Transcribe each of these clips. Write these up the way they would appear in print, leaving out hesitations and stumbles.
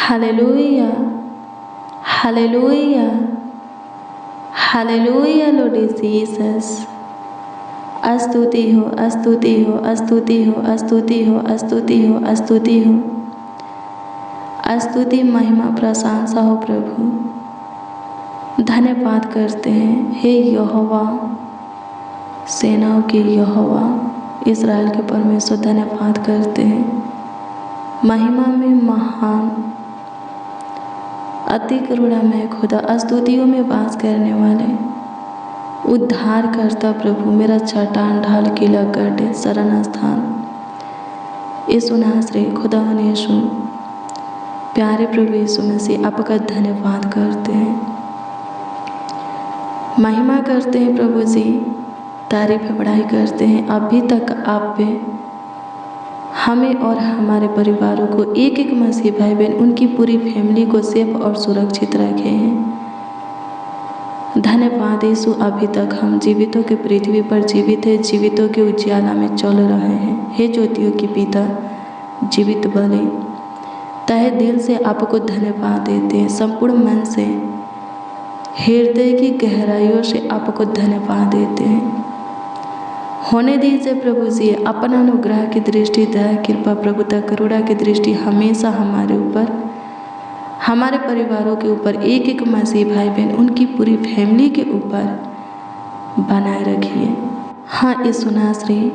Hallelujah, hallelujah, hallelujah Lord Jesus. स्तुति हो, स्तुति हो, स्तुति हो, स्तुति हो, स्तुति हो, स्तुति हो, स्तुति महिमा प्रशंसा हो प्रभु। धन्यवाद करते हैं हे यहोवा, सेनाओं के यहोवा, इस्राएल के परमेश्वर, धन्यवाद करते हैं। महिमा में महान, अति करुणामय खुदा, स्तुतियों में वास करने वाले, उद्धार करता प्रभु, मेरा चट्टान ढाल किला गढ़ शरण स्थान, यीशु नासरी खुदा यीशु, प्यारे प्रभु यीशु मसीह, आपका धन्यवाद करते हैं, महिमा करते हैं प्रभु जी, तारीफ बढ़ाई करते हैं। अभी तक आप पे हमें और हमारे परिवारों को, एक एक मसीह भाई बहन, उनकी पूरी फैमिली को सेफ और सुरक्षित रखे हैं। धन्यवाद यीशु, अभी तक हम जीवितों के पृथ्वी पर जीवित है, जीवितों के उजियाला में चल रहे हैं। हे ज्योतियों के पिता, जीवित बने, तहे दिल से आपको धन्यवाद देते हैं, संपूर्ण मन से, हृदय की गहराइयों से आपको धन्यवाद देते हैं। होने दीजिए प्रभु जी अपना अनुग्रह की दृष्टि, दया कृपा प्रभुता करुणा की दृष्टि हमेशा हमारे ऊपर, हमारे परिवारों के ऊपर, एक एक मसीह भाई बहन, उनकी पूरी फैमिली के ऊपर बनाए रखिए। हाँ यीशु नासरी,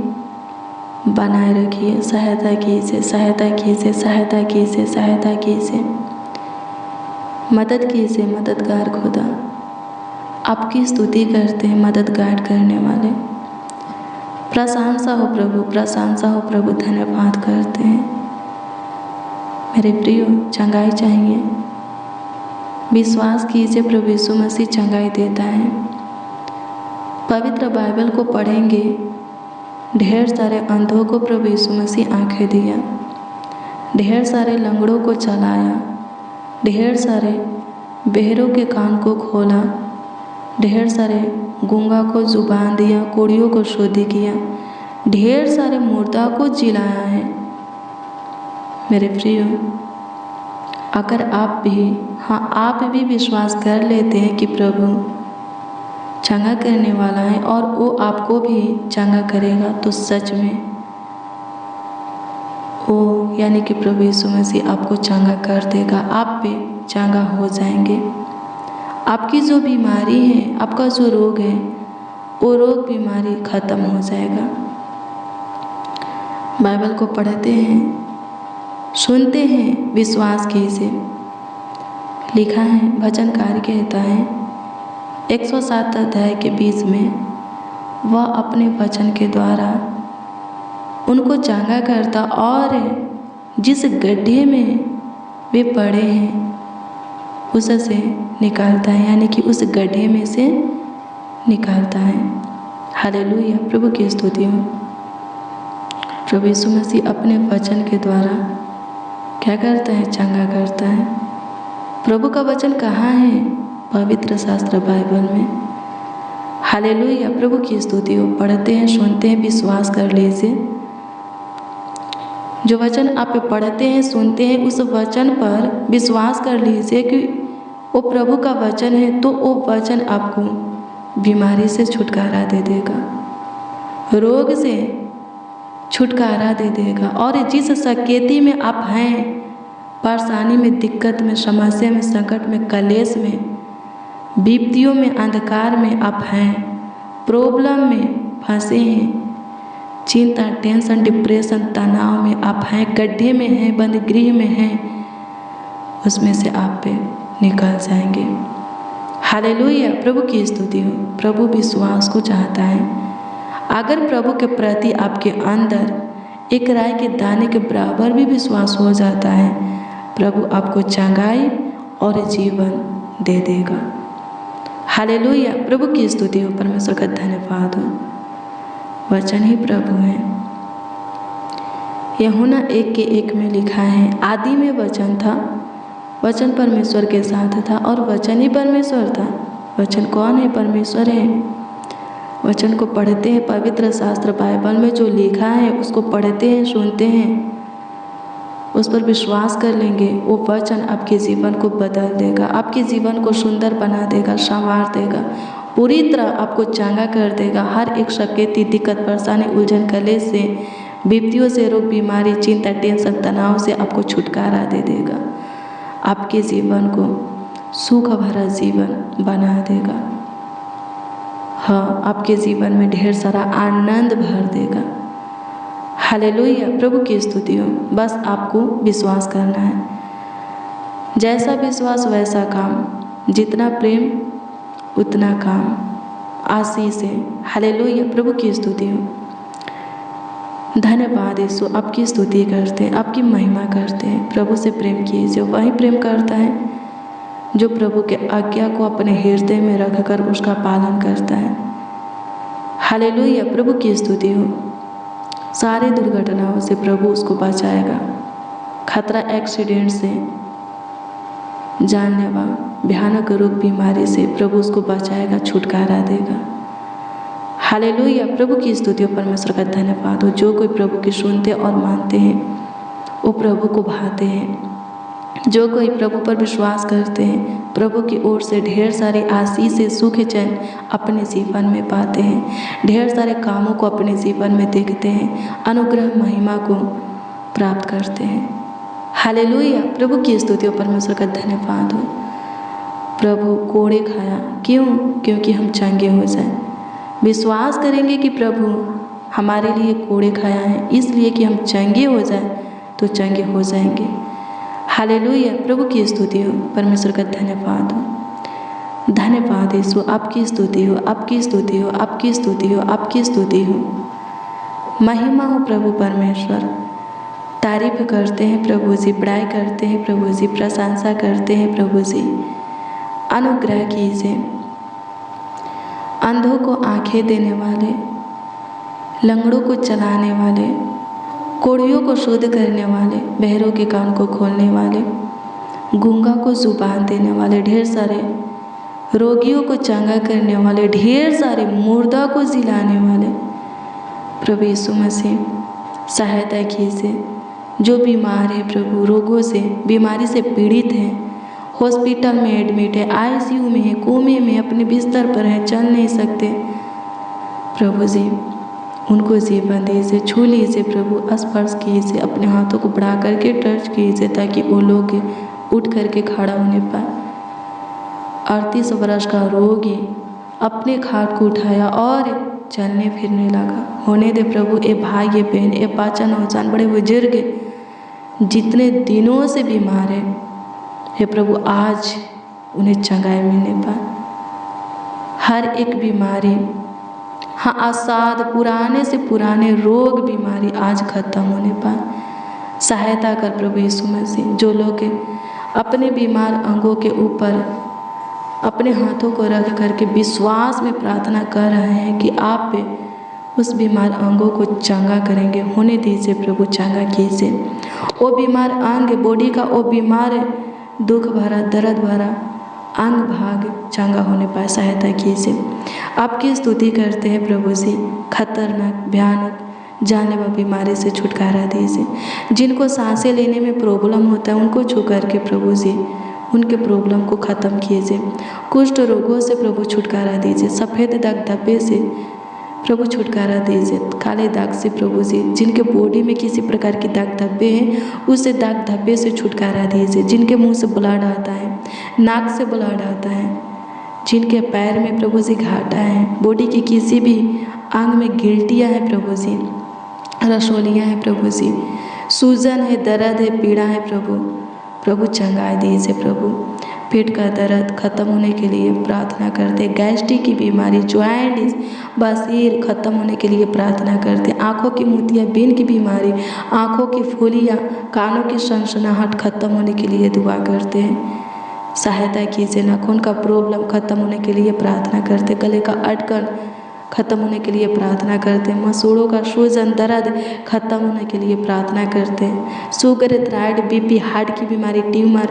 बनाए रखिए, सहायता कीजिए, सहायता कीजिए, सहायता कीजिए, सहायता कीजिए, मदद कीजिए, मददगार खुदा। आपकी स्तुति करते हैं, मददगार करने वाले। प्रशंसा हो प्रभु, प्रशंसा हो प्रभु, धन्यवाद करते हैं। मेरे प्रियो, चंगाई चाहिए, विश्वास कीजिए प्रभु यीशु मसीह चंगाई देता है। पवित्र बाइबल को पढ़ेंगे, ढेर सारे अंधों को प्रभु यीशु मसीह आंखें दिया, ढेर सारे लंगड़ों को चलाया, ढेर सारे बहरों के कान को खोला, ढेर सारे गूंगा को जुबान दिया, कोड़ियों को शुद्धि किया, ढेर सारे मुर्दा को जिलाया है। मेरे प्रियो, अगर आप भी, हाँ आप भी विश्वास कर लेते हैं कि प्रभु चंगा करने वाला है और वो आपको भी चंगा करेगा, तो सच में वो यानी कि प्रभु यीशु मसीह आपको चंगा कर देगा, आप भी चंगा हो जाएंगे। आपकी जो बीमारी है, आपका जो रोग है, वो रोग बीमारी खत्म हो जाएगा। बाइबल को पढ़ते हैं, सुनते हैं, विश्वास कीजिए। लिखा है, भजनकार कहता है 107 अध्याय के 20 में, वह अपने वचन के द्वारा उनको चंगा करता और जिस गड्ढे में वे पड़े हैं उससे निकालता है, यानी कि उस गड्ढे में से निकालता है। हालेलुया, प्रभु की स्तुति हो। प्रभु यीशु मसीह अपने वचन के द्वारा क्या करता है? चंगा करता है। प्रभु का वचन कहाँ है? पवित्र शास्त्र बाइबल में। हालेलुया, प्रभु की स्तुति हो। पढ़ते हैं, सुनते हैं, विश्वास कर लीजिए। जो वचन आप पढ़ते हैं, सुनते हैं, उस वचन पर विश्वास कर लीजिए कि वो प्रभु का वचन है, तो वो वचन आपको बीमारी से छुटकारा दे देगा, रोग से छुटकारा दे देगा। और जिस सकेती में आप हैं, परेशानी में, दिक्कत में, समस्या में, संकट में, कलेश में, विपत्तियों में, अंधकार में आप हैं, प्रॉब्लम में फंसे हैं, चिंता, टेंशन, डिप्रेशन, तनाव में आप हैं, गड्ढे में हैं, बंद गृह में हैं, उसमें से आप पे निकल जाएंगे। हालेलुया, प्रभु की स्तुति हो। प्रभु विश्वास को चाहता है। अगर प्रभु के प्रति आपके अंदर एक राई के दाने के बराबर भी विश्वास हो जाता है, प्रभु आपको चंगाई और जीवन दे देगा। हालेलुया, प्रभु की स्तुति हो। परमेश्वर का धन्यवाद हो। वचन ही प्रभु है। यूहन्ना 1:1 में लिखा है, आदि में वचन था, वचन परमेश्वर के साथ था और वचन ही परमेश्वर था। वचन कौन है? परमेश्वर है। वचन को पढ़ते हैं, पवित्र शास्त्र बाइबल में जो लिखा है उसको पढ़ते हैं, सुनते हैं, उस पर विश्वास कर लेंगे, वो वचन आपके जीवन को बदल देगा, आपके जीवन को सुंदर बना देगा, संवार देगा, पूरी तरह आपको चंगा कर देगा। हर एक शक्ति, दिक्कत, परेशानी, उलझन, कलेश से, विपत्तियों से, रोग, बीमारी, चिंता, टेंशन, तनाव से आपको छुटकारा दे देगा। आपके जीवन को सुख भरा जीवन बना देगा। हाँ, आपके जीवन में ढेर सारा आनंद भर देगा। हालेलुया, प्रभु की स्तुति हो। बस आपको विश्वास करना है। जैसा विश्वास वैसा काम, जितना प्रेम उतना काम, आशीष है। हालेलुया, प्रभु की स्तुति हो। धन्यवाद यीशु, आपकी स्तुति करते हैं, आपकी महिमा करते हैं। प्रभु से प्रेम कीजिए, वही प्रेम करता है जो प्रभु के आज्ञा को अपने हृदय में रखकर उसका पालन करता है। हालेलुया, प्रभु की स्तुति हो। सारे दुर्घटनाओं से प्रभु उसको बचाएगा, खतरा, एक्सीडेंट से, जानलेवा भयानक रोग, बीमारी से प्रभु उसको बचाएगा, छुटकारा देगा। हालेलुया, प्रभु की स्तुति हो। परमेश्वर का धन्यवाद हो। जो कोई प्रभु की सुनते और मानते हैं वो प्रभु को भाते हैं। जो कोई प्रभु पर विश्वास करते हैं, प्रभु की ओर से ढेर सारी आशीष से, सुख, चैन अपने जीवन में पाते हैं। ढेर सारे कामों को अपने जीवन में देखते हैं, अनुग्रह, महिमा को प्राप्त करते हैं। हालेलुया, प्रभु की स्तुति हो। परमेश्वर का धन्यवाद हो। प्रभु कोड़े खाया, क्यों? क्योंकि हम चंगे हो जाएं। विश्वास करेंगे कि प्रभु हमारे लिए कोड़े खाया है, इसलिए कि हम चंगे हो जाएं तो चंगे हो जाएंगे। हालेलुया, प्रभु की स्तुति हो। परमेश्वर का धन्यवाद हो। धन्यवाद यीशु, आपकी स्तुति हो, आपकी स्तुति हो, आपकी स्तुति हो, आपकी स्तुति हो। महिमा हो प्रभु परमेश्वर। तारीफ करते हैं प्रभु जी, बड़ाई करते हैं प्रभु जी, प्रशंसा करते हैं प्रभु जी। अनुग्रह कीजिए। अंधों को आंखें देने वाले, लंगड़ों को चलाने वाले, कोढ़ियों को शुद्ध करने वाले, बहरों के कान को खोलने वाले, गूंगा को जुबान देने वाले, ढेर सारे रोगियों को चंगा करने वाले, ढेर सारे मुर्दा को जिलाने वाले प्रभु यीशु मसीह सहायता कीजिए। जो बीमार है प्रभु, रोगों से, बीमारी से पीड़ित है, हॉस्पिटल में एडमिट है, आईसीयू में है, कोमे में, अपने बिस्तर पर है, चल नहीं सकते, प्रभु जी उनको जीवन दीजिए। छू लीजिए प्रभु, स्पर्श कीजिए, अपने हाथों को बढ़ा करके टच कीजिए ताकि वो लोग उठ करके खड़ा होने पाए। 38 वर्ष का रोगी अपने खाट को उठाया और चलने फिरने लगा। होने दे प्रभु, ए भाई, ए बहन, ए पाचा, नौजवान, बड़े बुजुर्ग जितने दिनों से बीमार है, हे प्रभु आज उन्हें चंगाई मिलने पाए। हर एक बीमारी, हाँ, असाध, पुराने से पुराने रोग, बीमारी आज खत्म होने पाए। सहायता कर प्रभु यीशु मसीह। जो लोग अपने बीमार अंगों के ऊपर अपने हाथों को रख करके विश्वास में प्रार्थना कर रहे हैं कि आप उस बीमार अंगों को चंगा करेंगे, होने दीजिए प्रभु, चंगा कीजिए। वो बीमार अंग, बॉडी का वो बीमार दुख भरा, दर्द भरा अंग भाग चंगा होने पाए, सहायता कीजिए। आपकी स्तुति करते हैं प्रभु जी। खतरनाक, भयानक, जानलेवा बीमारी से छुटकारा दीजिए। जिनको सांसें लेने में प्रॉब्लम होता है उनको छू करके प्रभु जी उनके प्रॉब्लम को ख़त्म कीजिए। कुष्ठ रोगों से प्रभु छुटकारा दीजिए। सफ़ेद दाग धब्बे से प्रभु छुटकारा दीजिए। काले दाग से प्रभु जी, जिनके बॉडी में किसी प्रकार की दाग धब्बे हैं उससे दाग धब्बे से छुटकारा दीजिए। जिनके मुंह से ब्लड आता है, नाक से ब्लड आता है, जिनके पैर में प्रभु जी घाटा है, बॉडी की किसी भी अंग में गिल्टियाँ हैं प्रभु जी, रसोलियाँ हैं प्रभु जी, सूजन है, दर्द है, पीड़ा है प्रभु चंगाई दीजिए। प्रभु पेट का दर्द खत्म होने के लिए प्रार्थना करते। गैस्ट्रिक की बीमारी, ज्वाइंटिस, बसीर खत्म होने के लिए प्रार्थना करते। आँखों की मोतियाबिंद की बीमारी, आँखों की फुलियाँ, कानों की सनसनाहट खत्म होने के लिए दुआ करते हैं। सहायता कीजिए। नाखून का प्रॉब्लम खत्म होने के लिए प्रार्थना करते। गले का अटकन खत्म होने के लिए प्रार्थना करते हैं। मसूड़ों का सूजन, दर्द खत्म होने के लिए प्रार्थना करते हैं। शुगर, थायराइड, बीपी, हार्ट की बीमारी, tumour,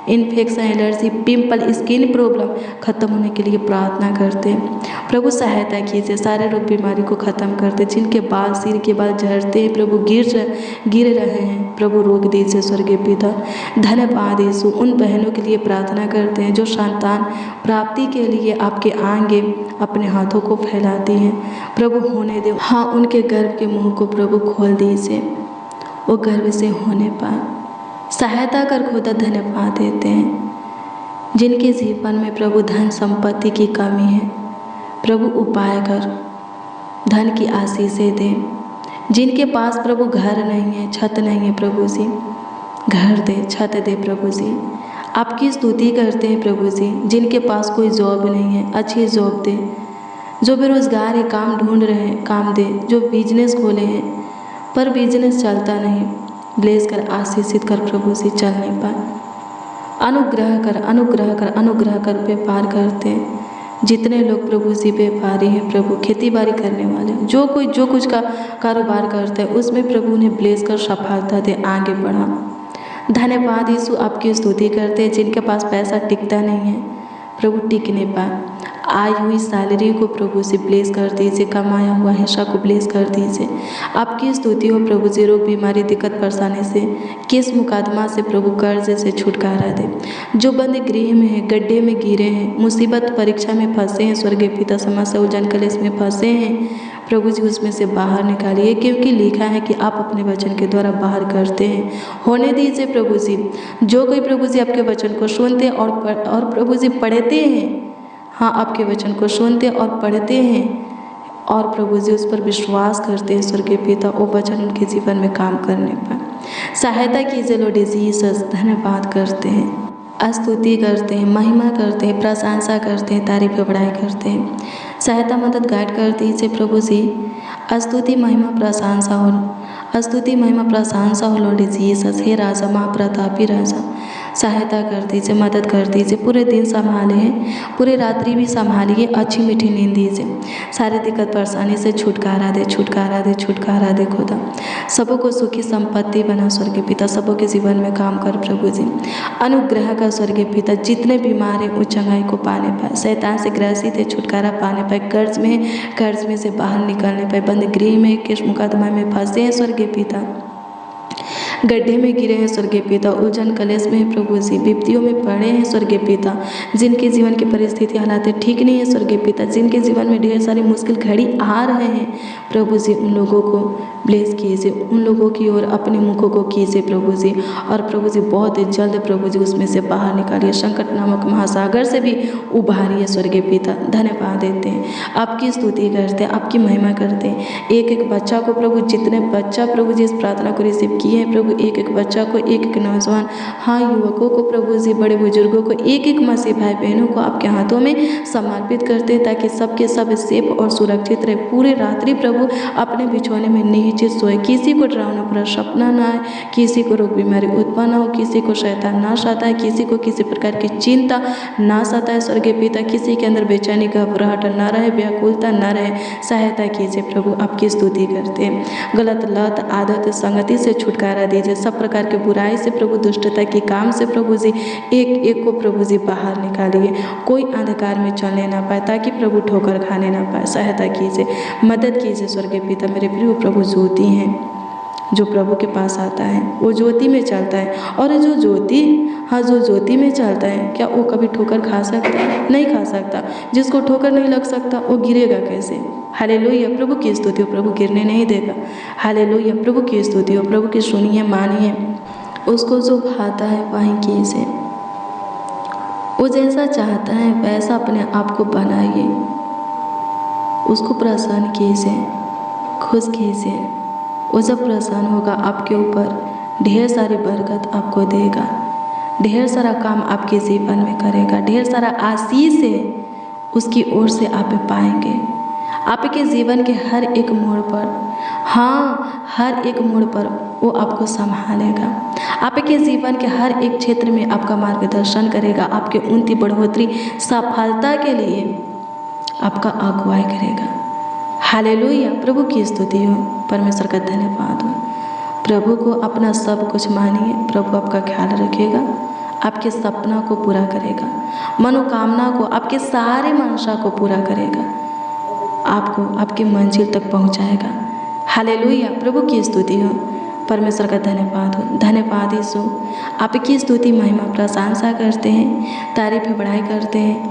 infection, allergy, pimple, skin problem खत्म होने के लिए प्रार्थना करते हैं। प्रभु सहायता कीजिए, सारे रोग बीमारी को खत्म करते, जिनके बाल सिर के बाल झड़ते हैं प्रभु, गिर रहे हैं प्रभु, रोक दीजिए स्वर्गीय पिता। धन्यवाद यीशु। उन बहनों के लिए प्रार्थना करते हैं जो संतान प्राप्ति के लिए आपके आगे अपने हाथों को फैलाती हैं प्रभु, होने दे। हाँ, उनके गर्भ के मुंह को प्रभु खोल दीजिए, वो गर्भ से होने पाए, सहायता कर खुदा। धन्यवाद देते हैं जिनके जीवन में प्रभु धन संपत्ति की कमी है प्रभु, उपाय कर धन की आशीषें दें। जिनके पास प्रभु घर नहीं है, छत नहीं है प्रभु जी, घर दे, छत दे प्रभु जी। आपकी स्तुति करते हैं प्रभु जी। जिनके पास कोई जॉब नहीं है, अच्छी जॉब दे। जो बेरोजगार है, काम ढूंढ रहे हैं, काम दे। जो बिजनेस खोले हैं पर बिजनेस चलता नहीं, ब्लेस कर, आशीषित कर प्रभु जी, चल नहीं पाए। अनुग्रह कर, अनुग्रह कर, अनुग्रह कर। व्यापार करते हैं जितने लोग प्रभु जी व्यापारी हैं प्रभु, खेती बाड़ी करने वाले, जो कुछ का कारोबार करते हैं उसमें प्रभु उन्हें ब्लेस कर, सफलता दे, आगे बढ़ा। धन्यवाद यीशु। आपकी स्तुति करते हैं जिनके पास पैसा टिकता नहीं है प्रभु, टिक नहीं पाए, आई हुई सैलरी को प्रभु से ब्लेस कर दीजिए, कमाया हुआ हिस्सा को ब्लेस कर दीजिए। आपकी स्तुति हो प्रभु जी। रोग बीमारी, दिक्कत परेशानी से, केस मुकदमा से प्रभु, कर्ज से छुटकारा दे। जो बंद गृह में है, गड्ढे में गिरे हैं, मुसीबत परीक्षा में फंसे हैं स्वर्गीय पिता, समस्या उलझन कलेश में फंसे हैं प्रभु जी, उसमें से बाहर निकालिए, क्योंकि लिखा है कि आप अपने वचन के द्वारा बाहर करते हैं। होने दीजिए प्रभु जी। जो कोई प्रभु जी आपके वचन को सुनते और प्रभु जी पढ़ते हैं, हाँ, आपके वचन को सुनते और पढ़ते हैं और प्रभु जी उस पर विश्वास करते हैं स्वर्गीय पिता, वो वचन उनके जीवन में काम करने पर सहायता कीजिए लॉर्ड जीसस। धन्यवाद करते हैं, स्तुति करते हैं, महिमा करते हैं, प्रशंसा करते हैं, तारीफ बड़ाई करते हैं। सहायता मदद गाइड कर दीजिए प्रभु जी। स्तुति महिमा प्रशंसा हो, स्तुति महिमा प्रशंसा हो लॉर्ड जीसस। हे राजा, महाप्रतापी राजा, सहायता कर दीजिए, मदद कर दीजिए। पूरे दिन संभालिए, पूरे रात्रि भी संभालिए, अच्छी मीठी नींद दीजिए। सारी दिक्कत परेशानी से छुटकारा दे, छुटकारा दे, छुटकारा दे खुदा। सबों को सुखी संपत्ति बना स्वर्गीय पिता, सबों के जीवन में काम कर प्रभु जी। अनुग्रह का स्वर्गीय पिता, जितने बीमार हैं वो चंगाई को पाने पाए, शैतान से ग्रसित है छुटकारा पाने पाए, कर्ज में से बाहर निकलने पाए, बंद गृह में, केस मुकदमा में फंसे हैं स्वर्गीय पिता, गड्ढे में गिरे हैं स्वर्गीय पिता, उलझन कलेश में प्रभु जी, विपत्तियों में पड़े हैं स्वर्गीय पिता, जिनके जीवन की परिस्थिति हालात ठीक नहीं है स्वर्गीय पिता, जिनके जीवन में ढेर सारी मुश्किल घड़ी आ रहे हैं प्रभु जी, उन लोगों को ब्लेस कीजिए, उन लोगों की ओर अपने मुखों को कीजिए प्रभु जी, और प्रभु जी बहुत ही जल्द प्रभु जी उसमें से बाहर निकालिए, संकट नामक महासागर से भी उभारिए स्वर्गीय पिता। धन्यवाद देते हैं, आपकी स्तुति करते हैं, आपकी महिमा करते हैं। एक एक बच्चा को प्रभु, जितने बच्चा प्रभु जी इस प्रार्थना को रिसीव किए हैं प्रभु, एक एक बच्चा को, एक एक नौजवान, हाँ, युवकों को प्रभु जी, बड़े बुजुर्गों को, एक एक मसीह भाई बहनों को आपके हाथों में समर्पित करते हैं, ताकि सबके सब सेफ और सुरक्षित रहे। पूरे रात्रि प्रभु अपने बिछौने में निश्चित सोए, किसी को डरावना पूरा सपना ना आए, किसी को रोग बीमारी उत्पन्न हो, किसी को शैतान ना सताए, किसी को किसी प्रकार की चिंता ना सताए स्वर्गीय पिता, किसी के अंदर बेचैनी, घबराहट ना रहे, व्याकुलता ना रहे। सहायता कीजिए प्रभु, आपकी स्तुति करते हैं। गलत लत, आदत, संगति से छुटकारा दीजिए, सब प्रकार के बुराई से प्रभु, दुष्टता के काम से प्रभु जी, एक एक को प्रभु जी बाहर निकालिए, कोई अंधकार में चलने ना पाए, ताकि प्रभु ठोकर खाने ना पाए। सहायता कीजिए, मदद कीजिए स्वर्गीय पिता। मेरे प्रिय प्रभु ज्योति हैं, जो प्रभु के पास आता है वो ज्योति में चलता है, और जो ज्योति में चलता है, क्या वो कभी ठोकर खा सकता है? नहीं खा सकता। जिसको ठोकर नहीं लग सकता वो गिरेगा कैसे? हालेलुया, प्रभु की स्तुति हो, प्रभु गिरने नहीं देगा। हालेलुया, प्रभु की स्तुति हो, प्रभु की सुनिए, मानिए, उसको जो भाता है वहीं कीजिए, वो जैसा चाहता है वैसा अपने आप को बनाइए, उसको प्रसन्न कीजिए, खुश कीजिए। वो जब प्रसन्न होगा आपके ऊपर, ढेर सारी बरकत आपको देगा, ढेर सारा काम आपके जीवन में करेगा, ढेर सारा आशीष है उसकी ओर से आप पाएंगे। आपके जीवन के हर एक मोड़ पर, हाँ, हर एक मोड़ पर वो आपको संभालेगा। आपके जीवन के हर एक क्षेत्र में आपका मार्गदर्शन करेगा, आपके उन्नति, बढ़ोतरी, सफलता के लिए आपका अगुवाई करेगा। हालेलुया, प्रभु की स्तुति हो, परमेश्वर का धन्यवाद हो। प्रभु को अपना सब कुछ मानिए, प्रभु आपका ख्याल रखेगा, आपके सपना को पूरा करेगा, मनोकामना को, आपके सारे मनसा को पूरा करेगा, आपको आपकी मंजिल तक पहुंचाएगा। हालेलुया, प्रभु की स्तुति हो, परमेश्वर का धन्यवाद हो। धन्यवाद यीशु, आपकी स्तुति महिमा प्रशंसा करते हैं, तारीफ बढ़ाई करते हैं।